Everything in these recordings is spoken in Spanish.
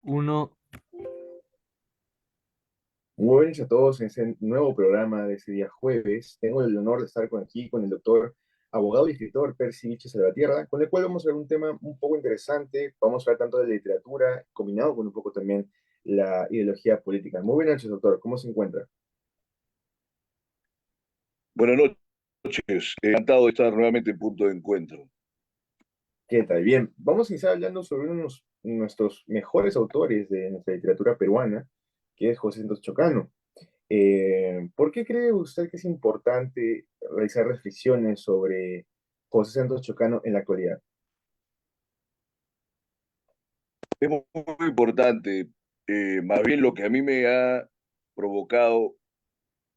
Uno, Muy buenas a todos en este nuevo programa de ese día jueves. Tengo el honor de estar aquí con el doctor, abogado y escritor Percy Viches Salvatierra, con el cual vamos a ver un tema un poco interesante. Vamos a hablar tanto de literatura, combinado con un poco también la ideología política. Muy buenas noches, doctor. ¿Cómo se encuentra? Buenas noches, encantado de estar nuevamente en Punto de Encuentro. ¿Qué tal? Bien, vamos a iniciar hablando sobre unos nuestros mejores autores de nuestra literatura peruana, que es José Santos Chocano. ¿Por qué cree usted que es importante realizar reflexiones sobre José Santos Chocano en la actualidad? Es muy importante, más bien lo que a mí me ha provocado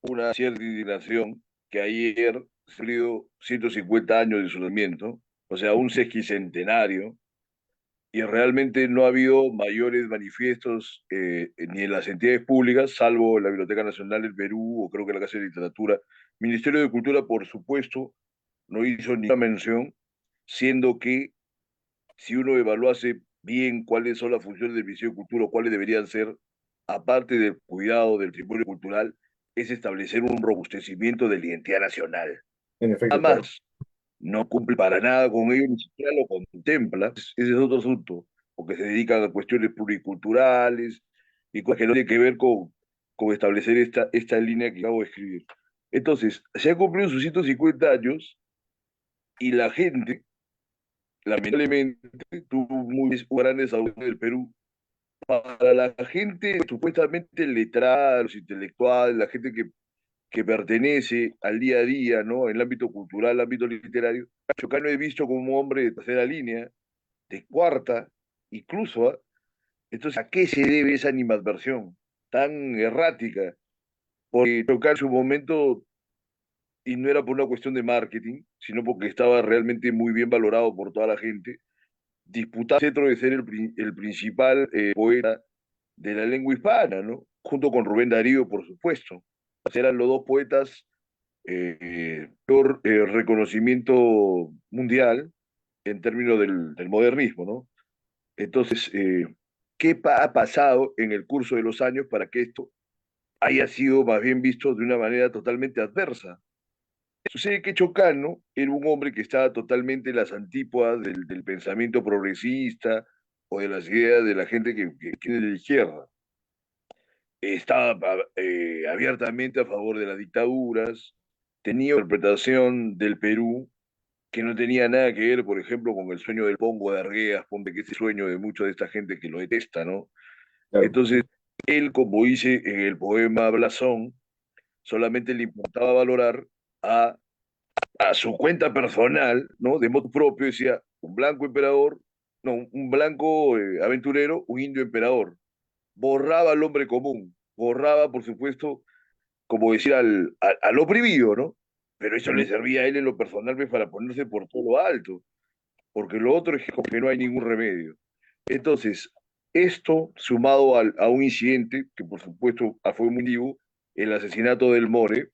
una cierta indignación, que ayer se cumplido 150 años de su nacimiento, o sea, un sesquicentenario, y realmente no ha habido mayores manifiestos ni en las entidades públicas, salvo la Biblioteca Nacional del Perú o creo que la Casa de Literatura. Ministerio de Cultura, por supuesto, no hizo ninguna mención, siendo que si uno evaluase bien cuáles son las funciones del Ministerio de Cultura, o cuáles deberían ser, aparte del cuidado del patrimonio cultural, es establecer un robustecimiento de la identidad nacional. En efecto, Nada claro. más, no cumple para nada con ello, ni siquiera lo contempla. Ese es otro asunto, porque se dedican a cuestiones pluriculturales y cosas que no tienen que ver con establecer esta línea que acabo de escribir. Entonces, se han cumplido sus 150 años y la gente lamentablemente, tuvo muy grandes audiencias del Perú. Para la gente supuestamente letrada, los intelectuales, la gente que pertenece al día a día, ¿no? En el ámbito cultural, el ámbito literario, Chocano es visto como un hombre de tercera línea, de cuarta, incluso, ¿ah? Entonces, ¿a qué se debe esa animadversión tan errática? Porque Chocano en su momento, y no era por una cuestión de marketing, sino porque estaba realmente muy bien valorado por toda la gente, disputaba el cetro de ser el principal poeta de la lengua hispana, ¿no? Junto con Rubén Darío, por supuesto. Eran los dos poetas por reconocimiento mundial en términos del modernismo, ¿no? Entonces, ¿qué ha pasado en el curso de los años para que esto haya sido más bien visto de una manera totalmente adversa? Sucede que Chocano era un hombre que estaba totalmente en las antípodas del pensamiento progresista o de las ideas de la gente que es de la izquierda. Estaba abiertamente a favor de las dictaduras, tenía una interpretación del Perú que no tenía nada que ver, por ejemplo, con el sueño del Pongo de Arguedas, ponte que es el sueño de mucha de esta gente que lo detesta, ¿no? Claro. Entonces, él, como dice en el poema Blasón, solamente le importaba valorar a a su cuenta personal, ¿no? De modo propio, decía un blanco emperador, no, un blanco aventurero, un indio emperador. Borraba al hombre común, borraba, por supuesto, como decir, al oprimido, ¿no? Pero eso le Ujú. servía a él en lo personal pues, para ponerse por todo lo alto, porque lo otro es que no hay ningún remedio. Entonces, esto sumado a un incidente que, por supuesto, fue muy vivo, el asesinato del More,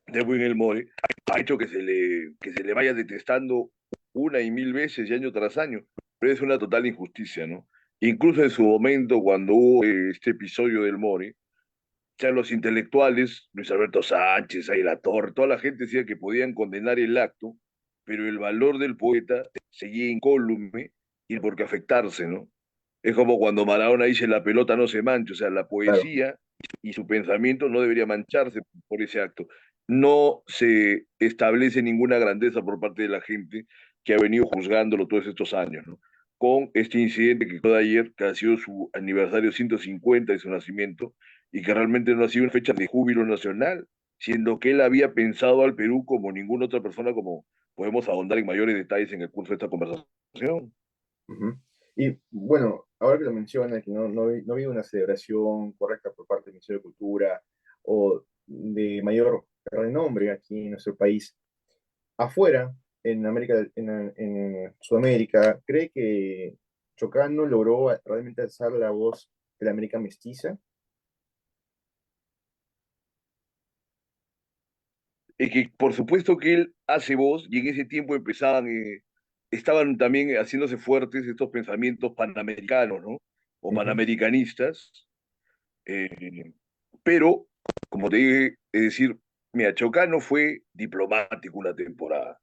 de Edwin El More, ha hecho que se le vaya detestando una y mil veces y año tras año, pero es una total injusticia, ¿no? Incluso en su momento, cuando hubo este episodio del More, ya los intelectuales, Luis Alberto Sánchez, ahí la Torre, toda la gente decía que podían condenar el acto, pero el valor del poeta seguía incólume y por qué afectarse, ¿no? Es como cuando Maradona dice la pelota no se mancha, o sea, la Claro. poesía y su pensamiento no debería mancharse por ese acto. No se establece ninguna grandeza por parte de la gente que ha venido juzgándolo todos estos años, ¿no? Con este incidente que fue de ayer, que ha sido su aniversario 150 de su nacimiento, y que realmente no ha sido una fecha de júbilo nacional, siendo que él había pensado al Perú como ninguna otra persona, como podemos ahondar en mayores detalles en el curso de esta conversación. Ujú. Y bueno, ahora que lo menciona, que no había una celebración correcta por parte del Ministerio de Cultura o de mayor renombre aquí en nuestro país, afuera, en en Sudamérica, ¿cree que Chocano logró realmente alzar la voz de la América mestiza? Es que por supuesto que él hace voz y en ese tiempo estaban también haciéndose fuertes estos pensamientos panamericanos, ¿no? o Ujú, panamericanistas, eh, pero, como te dije, es decir, mira, Chocano fue diplomático una temporada,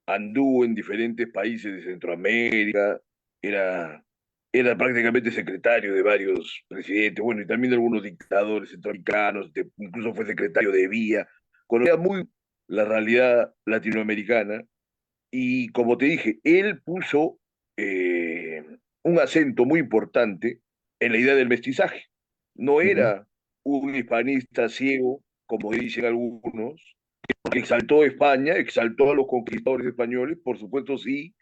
anduvo en diferentes países de Centroamérica, era, era prácticamente secretario de varios presidentes, bueno, y también de algunos dictadores centroamericanos, incluso fue secretario de Vía, conocía muy la realidad latinoamericana, y como te dije, él puso eh, un acento muy importante en la idea del mestizaje. No ujú, era un hispanista ciego, como dicen algunos, que exaltó a España, exaltó a los conquistadores españoles, por supuesto sí,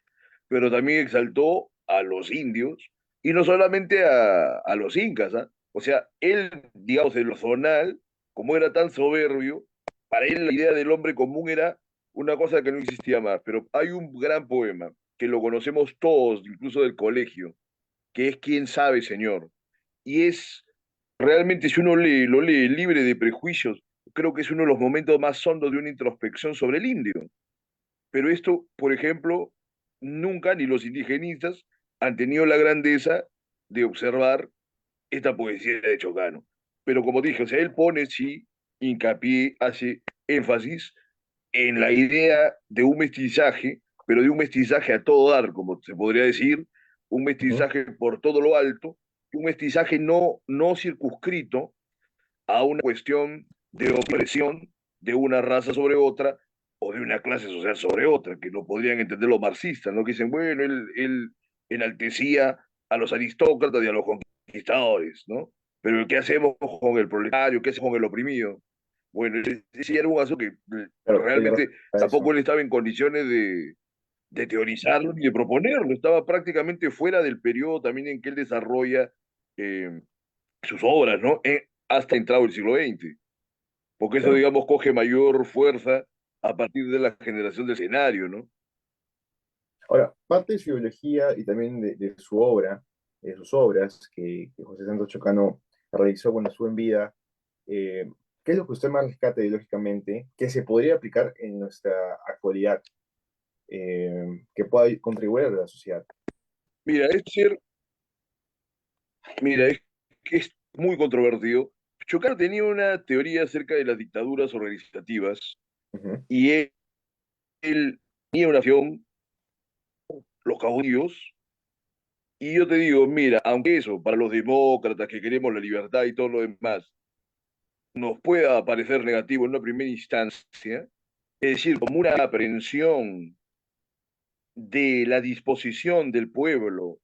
pero también exaltó a los indios y no solamente a los incas, ¿ah? O sea, él, digamos, en lo zonal, como era tan soberbio, para él la idea del hombre común era una cosa que no existía más. Pero hay un gran poema que lo conocemos todos, incluso del colegio, que es ¿Quién sabe, señor? Y es realmente, si uno lee, lo lee libre de prejuicios, creo que es uno de los momentos más hondos de una introspección sobre el indio. Pero esto, por ejemplo, nunca ni los indigenistas han tenido la grandeza de observar esta poesía de Chocano. Pero como dije, o sea, él pone, sí, hincapié, hace énfasis en la idea de un mestizaje, pero de un mestizaje a todo dar, como se podría decir, un ujú. mestizaje por todo lo alto, un mestizaje no circunscrito a una cuestión de opresión de una raza sobre otra o de una clase social sobre otra, que no podrían entender los marxistas, ¿no? Que dicen, bueno, él enaltecía a los aristócratas y a los conquistadores, ¿no? Pero ¿qué hacemos con el proletario? ¿Qué hacemos con el oprimido? Bueno, ese era un asunto que Claro, él realmente a tampoco eso. él estaba en condiciones de teorizarlo ni de proponerlo, estaba prácticamente fuera del periodo también en que él desarrolla eh, sus obras, ¿no? Hasta entrado el siglo XX, porque eso, Claro. digamos, coge mayor fuerza a partir de la generación del escenario, ¿no? Ahora, parte de su ideología y también de su obra, de sus obras que José Santos Chocano realizó cuando estuvo en vida, ¿qué es lo que usted más rescata ideológicamente que se podría aplicar en nuestra actualidad, que pueda contribuir a la sociedad? Mira, mira, es que es muy controvertido. Chocano tenía una teoría acerca de las dictaduras organizativas Ujú, y él tenía una acción, los caudillos, y yo te digo, mira, aunque eso, para los demócratas que queremos la libertad y todo lo demás, nos pueda parecer negativo en una primera instancia, es decir, como una aprehensión de la disposición del pueblo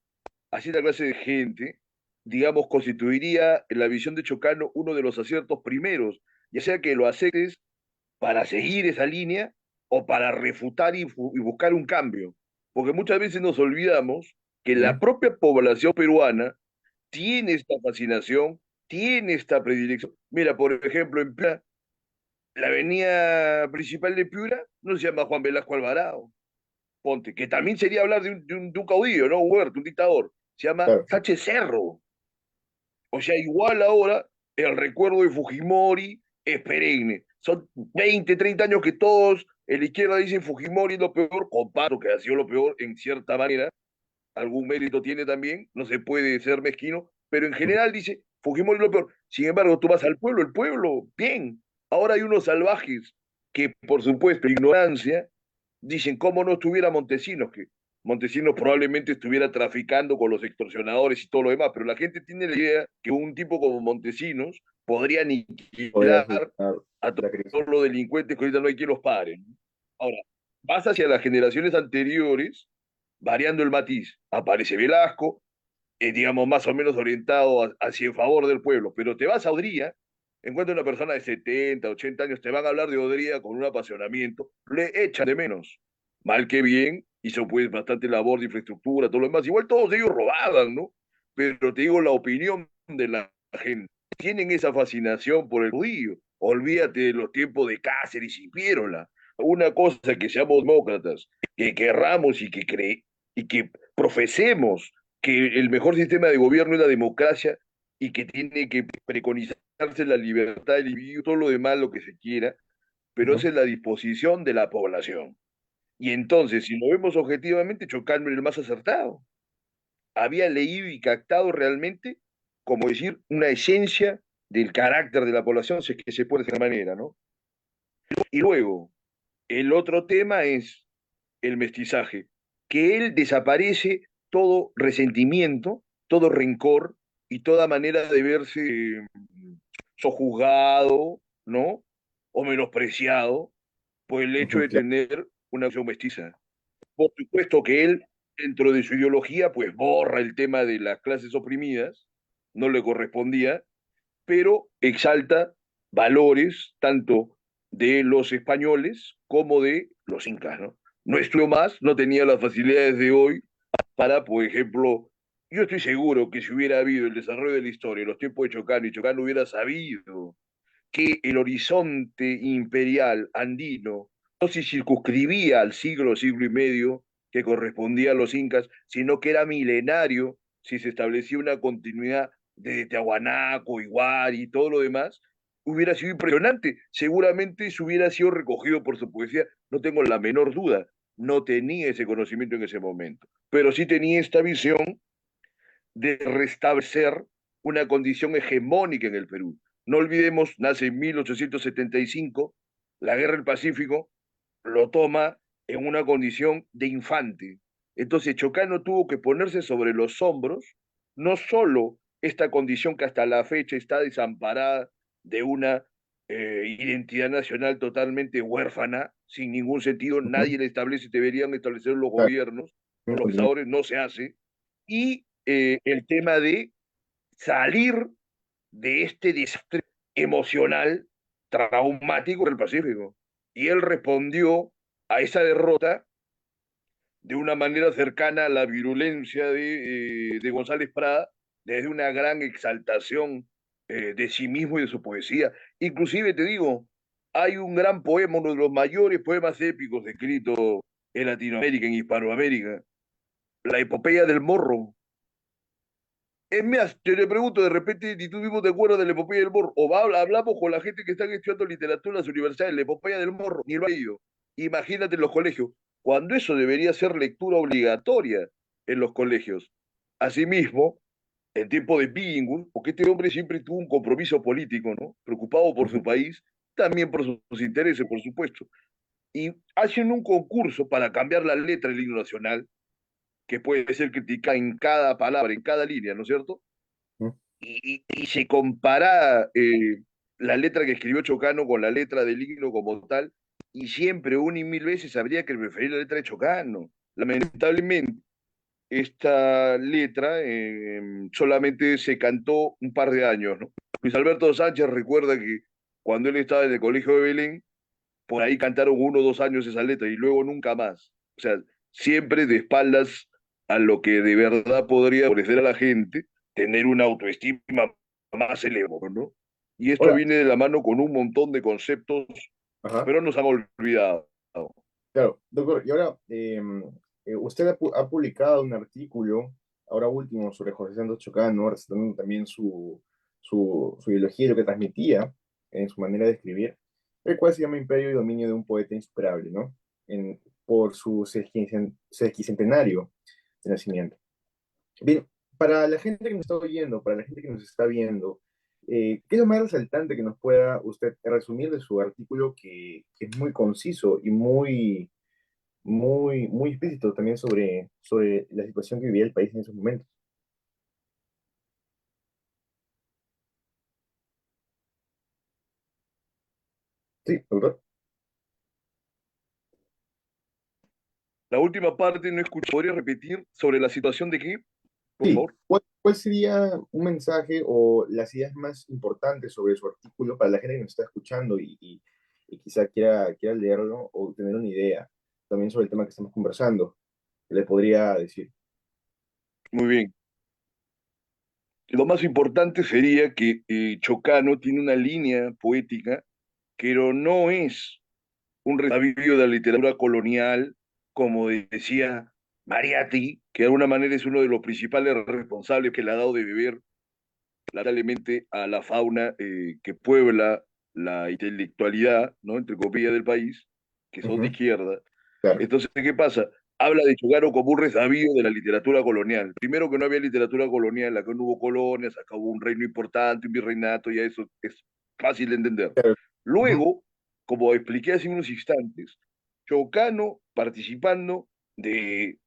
a cierta clase de gente, digamos, constituiría en la visión de Chocano uno de los aciertos primeros, ya sea que lo aceptes para seguir esa línea o para refutar y buscar un cambio. Porque muchas veces nos olvidamos que la ujú, propia población peruana tiene esta fascinación, tiene esta predilección. Mira, por ejemplo, en Piura, la avenida principal de Piura no se llama Juan Velasco Alvarado, ponte, que también sería hablar de un caudillo, ¿no? Huerta, un dictador. Se llama claro, Sánchez Cerro. O sea, igual ahora el recuerdo de Fujimori es perenne. Son 20, 30 años que todos en la izquierda dicen Fujimori es lo peor, comparto que ha sido lo peor en cierta manera, algún mérito tiene también, no se puede ser mezquino, pero en ujú, general dice Fujimori es lo peor. Sin embargo, tú vas al pueblo, el pueblo, bien. Ahora hay unos salvajes que, por supuesto, ignorancia, dicen, ¿cómo no estuviera Montesinos? Que Montesinos probablemente estuviera traficando con los extorsionadores y todo lo demás, pero la gente tiene la idea que un tipo como Montesinos podría podría aniquilar solucionar a la crisis. todos los delincuentes que ahorita no hay quien los pare, ¿no? Ahora, vas hacia las generaciones anteriores, variando el matiz. Aparece Velasco, digamos, más o menos orientado hacia en favor del pueblo, pero te vas a Odría, encuentras una persona de 70, 80 años, te van a hablar de Odría con un apasionamiento, le echan de menos. Mal que bien, hizo pues bastante labor de infraestructura, todo lo demás. Igual todos ellos robaban, ¿no? Pero te digo, la opinión de la gente, tienen esa fascinación por el judío. Olvídate de los tiempos de Cáceres y Piérola. Una cosa que seamos demócratas, que querramos y que profesemos que el mejor sistema de gobierno es la democracia y que tiene que preconizarse la libertad del individuo, todo lo demás, lo que se quiera, pero Ujú. esa es la disposición de la población. Y entonces, si lo vemos objetivamente, Chocano es el más acertado. había leído y captado realmente, como decir, una esencia del carácter de la población, si es que se puede de esa manera, ¿no? Y luego, el otro tema es el mestizaje, que él desaparece todo resentimiento, todo rencor y toda manera de verse sojuzgado, ¿no? O menospreciado por el hecho Ujú, de claro. tener una visión mestiza. Por supuesto que él, dentro de su ideología, pues borra el tema de las clases oprimidas, no le correspondía, pero exalta valores tanto de los españoles como de los incas, ¿no? No estudió más, no tenía las facilidades de hoy para, por ejemplo, yo estoy seguro que si hubiera habido el desarrollo de la historia en los tiempos de Chocano y Chocano hubiera sabido que el horizonte imperial andino no se circunscribía al siglo, siglo y medio que correspondía a los incas, sino que era milenario si se establecía una continuidad de Tiahuanaco, Iguari y todo lo demás, hubiera sido impresionante. Seguramente se hubiera sido recogido por su poesía, no tengo la menor duda. No tenía ese conocimiento en ese momento, pero sí tenía esta visión de restablecer una condición hegemónica en el Perú. No olvidemos, nace en 1875, la Guerra del Pacífico lo toma en una condición de infante. Entonces Chocano tuvo que ponerse sobre los hombros no solo esta condición que hasta la fecha está desamparada de una identidad nacional totalmente huérfana, sin ningún sentido, Ujú, nadie le establece, deberían establecer los claro, gobiernos o un los continente. pensadores, no se hace, y el tema de salir de este desastre emocional traumático del Pacífico. Y él respondió a esa derrota de una manera cercana a la virulencia de González Prada, desde una gran exaltación de sí mismo y de su poesía. Inclusive te digo, hay un gran poema, uno de los mayores poemas épicos escritos en Latinoamérica, en Hispanoamérica, la epopeya del Morro. Es más, te le pregunto de repente si tú mismo te acuerdas de la epopeya del morro, o hablamos con la gente que está estudiando literatura en las universidades, la epopeya del morro, ni lo ha ido. Imagínate en los colegios, cuando eso debería ser lectura obligatoria en los colegios. Asimismo, en tiempo de Billingham, porque este hombre siempre tuvo un compromiso político, ¿no? Preocupado por Ujú, su país, también por sus intereses, por supuesto. Y hacen un concurso para cambiar la letra del himno nacional, que puede ser criticada en cada palabra, en cada línea, ¿no es cierto? ujú. Y se compara la letra que escribió Chocano con la letra del himno como tal, y siempre, una y mil veces, habría que preferir la letra de Chocano. Lamentablemente, esta letra solamente se cantó un par de años, ¿no? Luis Alberto Sánchez recuerda que cuando él estaba en el colegio de Belén, por ahí cantaron 1 o 2 años esa letra y luego nunca más. O sea, siempre de espaldas a lo que de verdad podría ofrecer a la gente, tener una autoestima más elevada, ¿no? Y esto Ahora, viene de la mano con un montón de conceptos, ajá, pero nos han olvidado. claro, doctor, y ahora, usted ha publicado un artículo, ahora último, sobre José Santos Chocano, resaltando también su ideología y lo que transmitía en su manera de escribir, el cual se llama Imperio y Dominio de un Poeta Insuperable, ¿no? Por su sesquicentenario de nacimiento. Bien, para la gente que nos está oyendo, para la gente que nos está viendo, ¿qué es lo más resaltante que nos pueda usted resumir de su artículo que es muy conciso y muy explícito también sobre la situación que vivía el país en esos momentos? Sí, doctor. La última parte no escuché. ¿Podría repetir sobre la situación de qué, por Sí, favor? ¿cuál sería un mensaje o las ideas más importantes sobre su artículo para la gente que nos está escuchando y quizá quiera leerlo o tener una idea también sobre el tema que estamos conversando? Le podría decir. Muy bien. Lo más importante sería que Chocano tiene una línea poética, pero no es un resabido de la literatura colonial, como decía Mariátegui, que de alguna manera es uno de los principales responsables que le ha dado de beber, lamentablemente, a la fauna que puebla la intelectualidad, ¿no? Entre comillas, del país, que son de Ujú, izquierda. claro. Entonces, ¿qué pasa? habla de Chogano como un resabido de la literatura colonial. Primero que no había literatura colonial, acá no hubo colonias, acá hubo un reino importante, un virreinato, ya eso es fácil de entender. Claro. Ujú. Luego, como expliqué hace unos instantes, Chocano participando de,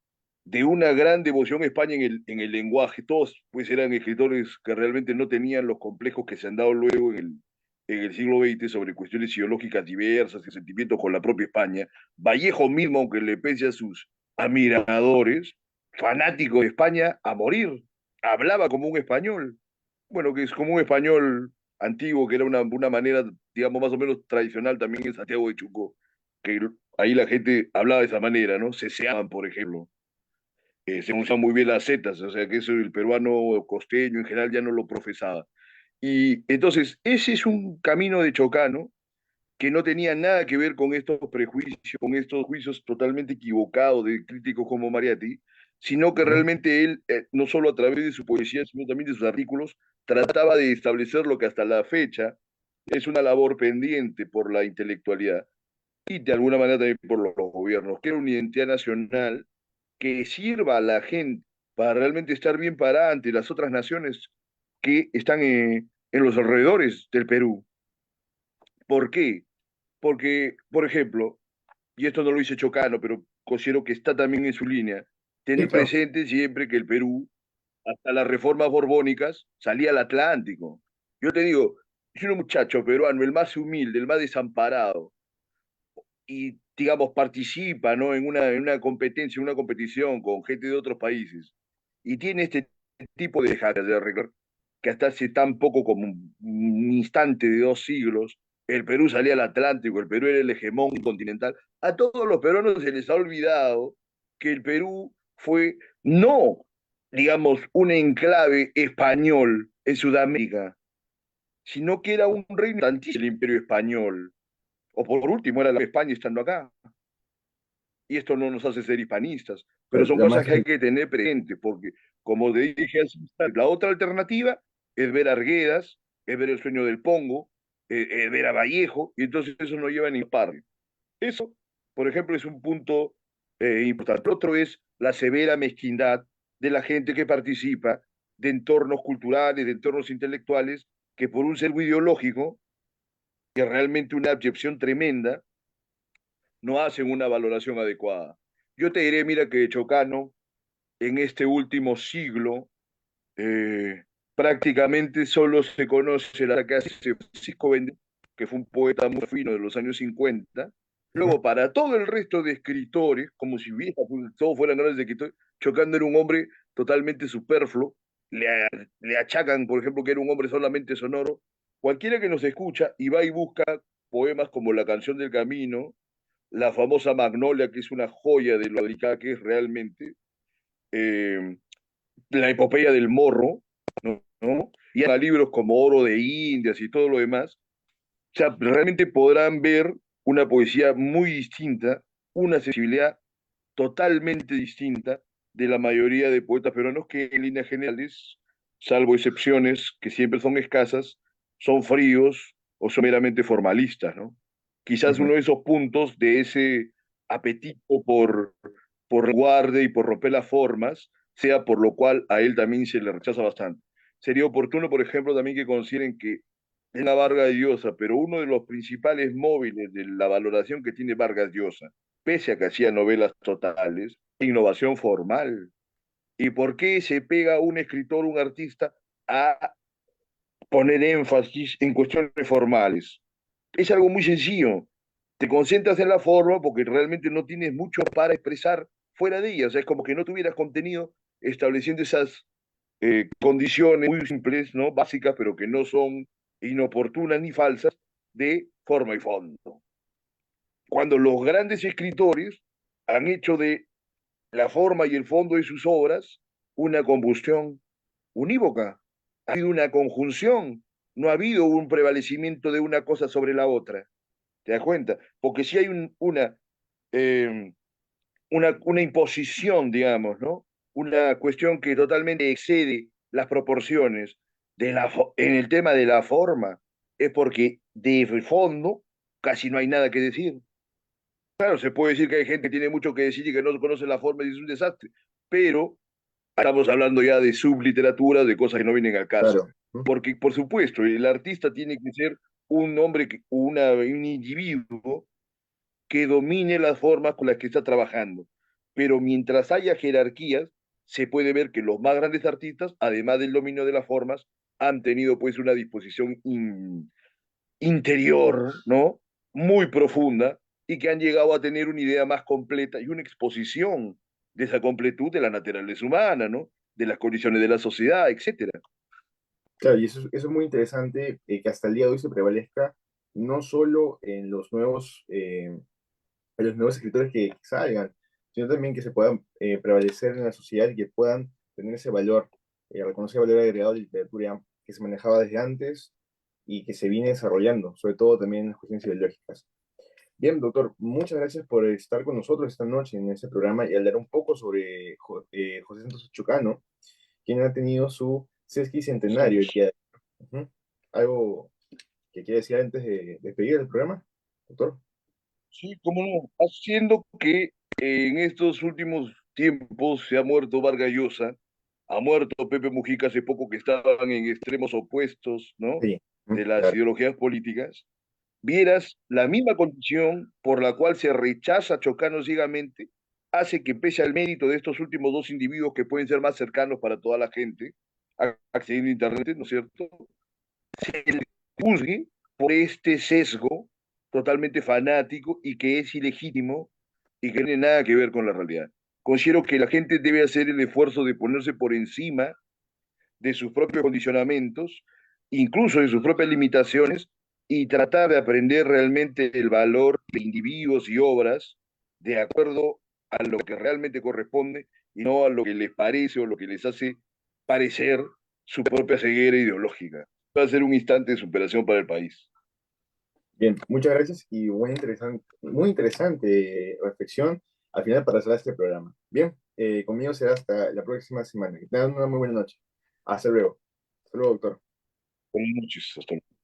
de una gran devoción a España en el lenguaje, todos pues eran escritores que realmente no tenían los complejos que se han dado luego en el siglo XX sobre cuestiones ideológicas diversas y sentimientos con la propia España. Vallejo mismo, aunque le pese a sus admiradores, fanático de España a morir, hablaba como un español, bueno, que es como un español antiguo, que era una manera, digamos, más o menos tradicional también en Santiago de Chuco, que ahí la gente hablaba de esa manera, ¿no? Ceseaban, por ejemplo. Se usaban muy bien las zetas, o sea que eso el peruano costeño en general ya no lo profesaba. Y entonces, ese es un camino de Chocano que no tenía nada que ver con estos prejuicios, con estos juicios totalmente equivocados de críticos como Mariatti, sino que Ujú. realmente él, no solo a través de su poesía, sino también de sus artículos, trataba de establecer lo que hasta la fecha es una labor pendiente por la intelectualidad y de alguna manera también por los gobiernos, que era una identidad nacional que sirva a la gente para realmente estar bien parada ante las otras naciones que están en los alrededores del Perú. ¿Por qué? Porque, por ejemplo, y esto no lo dice Chocano, pero considero que está también en su línea, Sí, tener claro. presente siempre que el Perú, hasta las reformas borbónicas, salía al Atlántico. Yo te digo, es un muchacho peruano, el más humilde, el más desamparado, y, digamos, participa, ¿no? En una competencia, en una competición con gente de otros países, y tiene este tipo de jacas de arreglar, que hasta hace tan poco como un instante de 2 siglos, el Perú salía al Atlántico, el Perú era el hegemón continental. A todos los peruanos se les ha olvidado que el Perú fue no, digamos, un enclave español en Sudamérica, sino que era un reino tantísimo el imperio español, o por último era la España estando acá. Y esto no nos hace ser hispanistas, pero son La cosas más, que hay que tener presente, porque como te dije hace un instante, la otra alternativa es ver a Arguedas, es ver el sueño del Pongo, es ver a Vallejo, y entonces eso no lleva a ningún parte. Eso, por ejemplo, es un punto importante. Otro es la severa mezquindad de la gente que participa de entornos culturales, de entornos intelectuales, que por un sesgo ideológico, que es realmente una abyección tremenda, no hacen una valoración adecuada. Yo te diré, mira, que Chocano en este último siglo prácticamente solo se conoce la que hace Francisco Bendé, que fue un poeta muy fino de los años 50. ujú. Luego, para todo el resto de escritores, como si todos fueran grandes escritores, Chocano era un hombre totalmente superfluo. Le achacan, por ejemplo, que era un hombre solamente sonoro. Cualquiera que nos escucha y va y busca poemas como La canción del camino, la famosa Magnolia, que es una joya de lo delicada que es realmente, eh, la epopeya del morro, ¿no? Y a libros como Oro de Indias y todo lo demás, o sea, realmente podrán ver una poesía muy distinta, una sensibilidad totalmente distinta de la mayoría de poetas peruanos que en líneas generales, salvo excepciones que siempre son escasas, son fríos o son meramente formalistas, ¿no? Quizás Ujú. uno de esos puntos de ese apetito por guarde y por romper las formas sea por lo cual a él también se le rechaza bastante. Sería oportuno, por ejemplo, también que consideren que es la Vargas Llosa, pero uno de los principales móviles de la valoración que tiene Vargas Llosa, pese a que hacía novelas totales, innovación formal. ¿Y por qué se pega un escritor, un artista, a poner énfasis en cuestiones formales? Es algo muy sencillo. Te concentras en la forma porque realmente no tienes mucho para expresar fuera de ella. O sea, es como que no tuvieras contenido estableciendo esas condiciones muy simples, ¿no? Básicas, pero que no son inoportunas ni falsas, de forma y fondo. Cuando los grandes escritores han hecho de la forma y el fondo de sus obras una combustión unívoca. Ha habido una conjunción, no ha habido un prevalecimiento de una cosa sobre la otra. ¿Te das cuenta? Porque si hay eh, una imposición, digamos, ¿no? Una cuestión que totalmente excede las proporciones en el tema de la forma, es porque de fondo casi no hay nada que decir. Claro, se puede decir que hay gente que tiene mucho que decir y que no conoce la forma y es un desastre, pero estamos hablando ya de subliteratura, de cosas que no vienen al caso. Claro. ¿Mm? Porque, por supuesto, el artista tiene que ser un hombre, un individuo que domine las formas con las que está trabajando. Pero mientras haya jerarquías, se puede ver que los más grandes artistas, además del dominio de las formas, han tenido pues una disposición interior, ¿no? Muy profunda y que han llegado a tener una idea más completa y una exposición de esa completud de la naturaleza humana, ¿no? De las condiciones de la sociedad, etcétera. Claro, y eso es muy interesante que hasta el día de hoy se prevalezca no solo en los nuevos escritores que salgan, sino también que se puedan prevalecer en la sociedad y que puedan tener ese valor, reconocer el valor agregado de la literatura que se manejaba desde antes y que se viene desarrollando, sobre todo también en las cuestiones ideológicas. Bien, doctor, muchas gracias por estar con nosotros esta noche en este programa y hablar un poco sobre José Santos Chocano, quien ha tenido su sesquicentenario el día de hoy. Ujú. ¿Algo que quiere decir antes de despedir el programa, doctor? Sí, cómo no. Haciendo que en estos últimos tiempos se ha muerto Vargas Llosa, ha muerto Pepe Mujica hace poco, que estaban en extremos opuestos, ¿no? Sí, De las claro. ideologías políticas, vieras la misma condición por la cual se rechaza Chocano ciegamente, hace que pese al mérito de estos últimos dos individuos que pueden ser más cercanos para toda la gente, accediendo a Internet, ¿no es cierto? Se le juzgue por este sesgo totalmente fanático y que es ilegítimo y que no tiene nada que ver con la realidad. Considero que la gente debe hacer el esfuerzo de ponerse por encima de sus propios condicionamientos, incluso de sus propias limitaciones, y tratar de aprender realmente el valor de individuos y obras de acuerdo a lo que realmente corresponde y no a lo que les parece o lo que les hace parecer su propia ceguera ideológica. Va a ser un instante de superación para el país. Bien, muchas gracias y muy interesante reflexión al final para cerrar este programa. Bien, conmigo será hasta la próxima semana. Que tengan una muy buena noche. Hasta luego. Hasta luego, doctor. Buenas noches. Hasta luego.